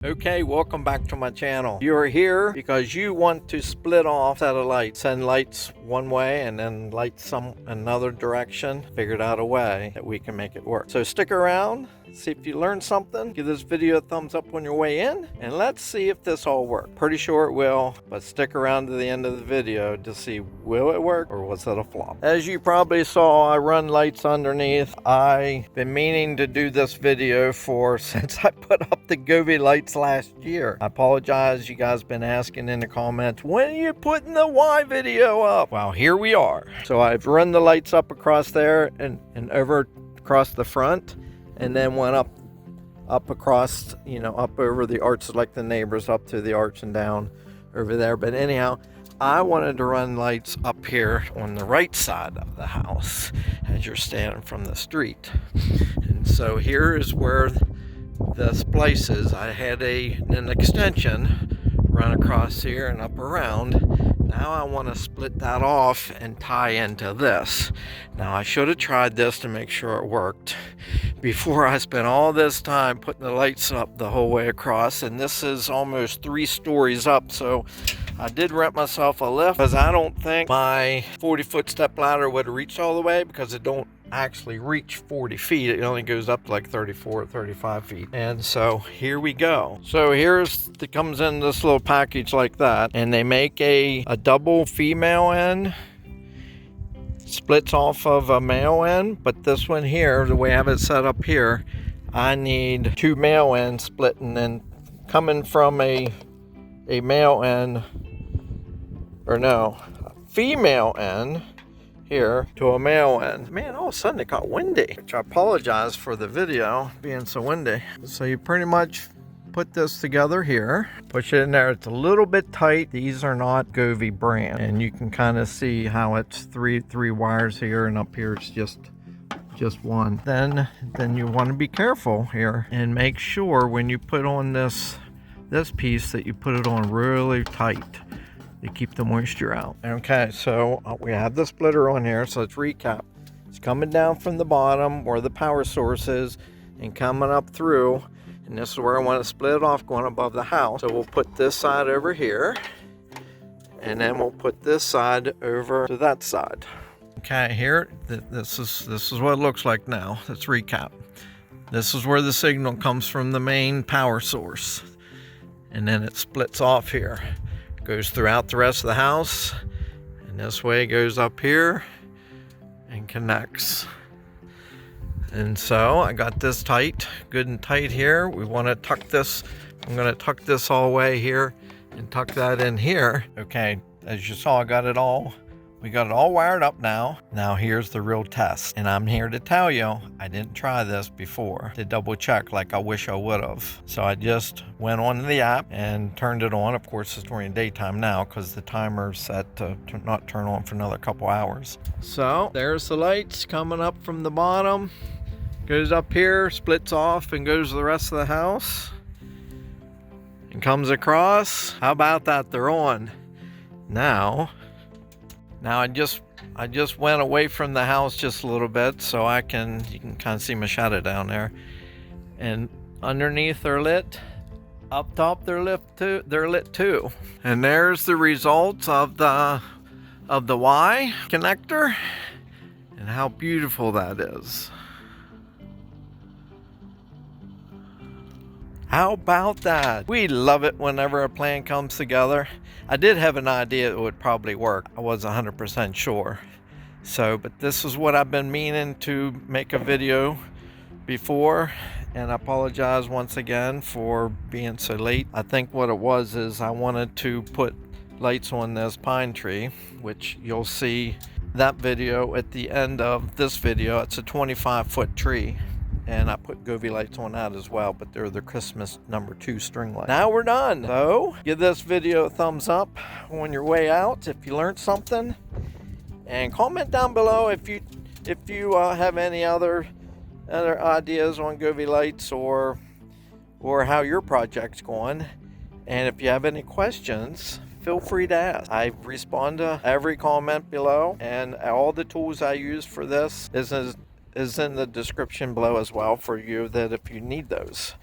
Okay, welcome back to my channel. You're here because you want to split off set of lights, send lights one way and then lights another direction. Figured out a way that we can make it work. So stick around, see if you learned something. Give this video a thumbs up on your way in, and let's see if this all works. Pretty sure it will, but stick around to the end of the video to see will it work or was it a flop. As you probably saw, I run lights underneath. I've been meaning to do this video since I put up the Govee lights last year. I apologize, you guys been asking in the comments, when are you putting the Y video up? Well, here we are. So I've run the lights up across there and over across the front, and then went up across, up over the arch like the neighbors, up to the arch and down over there. But anyhow, I wanted to run lights up here on the right side of the house as you're standing from the street. And so here is where the splice is. I had an extension run across here and up around. Now I want to split that off and tie into this. Now I should have tried this to make sure it worked before I spent all this time putting the lights up the whole way across, and this is almost 3 stories up, so I did rent myself a lift because I don't think my 40-foot step ladder would have reached all the way, because it don't actually reach 40 feet. It only goes up to like 34 or 35 feet. And so here we go. So it comes in this little package like that, and they make a double female end, splits off of a male end. But this one here, the way I have it set up here, I need 2 male ends splitting, and coming from a male end, or no, a female end here to a male end. Man, all of a sudden it got windy, which I apologize for the video being so windy. So you pretty much put this together here, push it in there. It's a little bit tight. These are not Govee brand, and you can kind of see how it's three wires here, and up here it's just one. Then you want to be careful here and make sure when you put on this piece that you put it on really tight to keep the moisture out. Okay, so we have the splitter on here, so let's recap. It's coming down from the bottom where the power source is and coming up through, and this is where I want to split it off going above the house. So we'll put this side over here, and then we'll put this side over to that side. Okay, here, this is what it looks like now. Let's recap. This is where the signal comes from the main power source, and then it splits off here. Goes throughout the rest of the house, and this way it goes up here and connects. And so I got this tight, good and tight here. We want to tuck this. I'm going to tuck this all the way here and tuck that in here. Okay, as you saw, we got it all wired up now. Now here's the real test, and I'm here to tell you I didn't try this before to double check like I wish I would have. So I just went on the app and turned it on. Of course it's during daytime now because the timer's set to not turn on for another couple hours. So there's the lights coming up from the bottom, goes up here, splits off and goes to the rest of the house and comes across. How about that? They're on now. I just went away from the house just a little bit so you can kind of see my shadow down there. And underneath they're lit. Up top they're lit too. And there's the results of the Y connector and how beautiful that is. How about that? We love it whenever a plan comes together. I did have an idea it would probably work. I wasn't 100% sure. But this is what I've been meaning to make a video before, and I apologize once again for being so late. I think what it was is I wanted to put lights on this pine tree, which you'll see that video at the end of this video. It's a 25-foot tree. And I put Govee lights on that as well, but they're the Christmas #2 string lights. Now we're done. So give this video a thumbs up on your way out if you learned something, and comment down below if you have any other ideas on Govee lights or how your project's going. And if you have any questions, feel free to ask. I respond to every comment below, and all the tools I use for this is in the description below as well for you, that if you need those.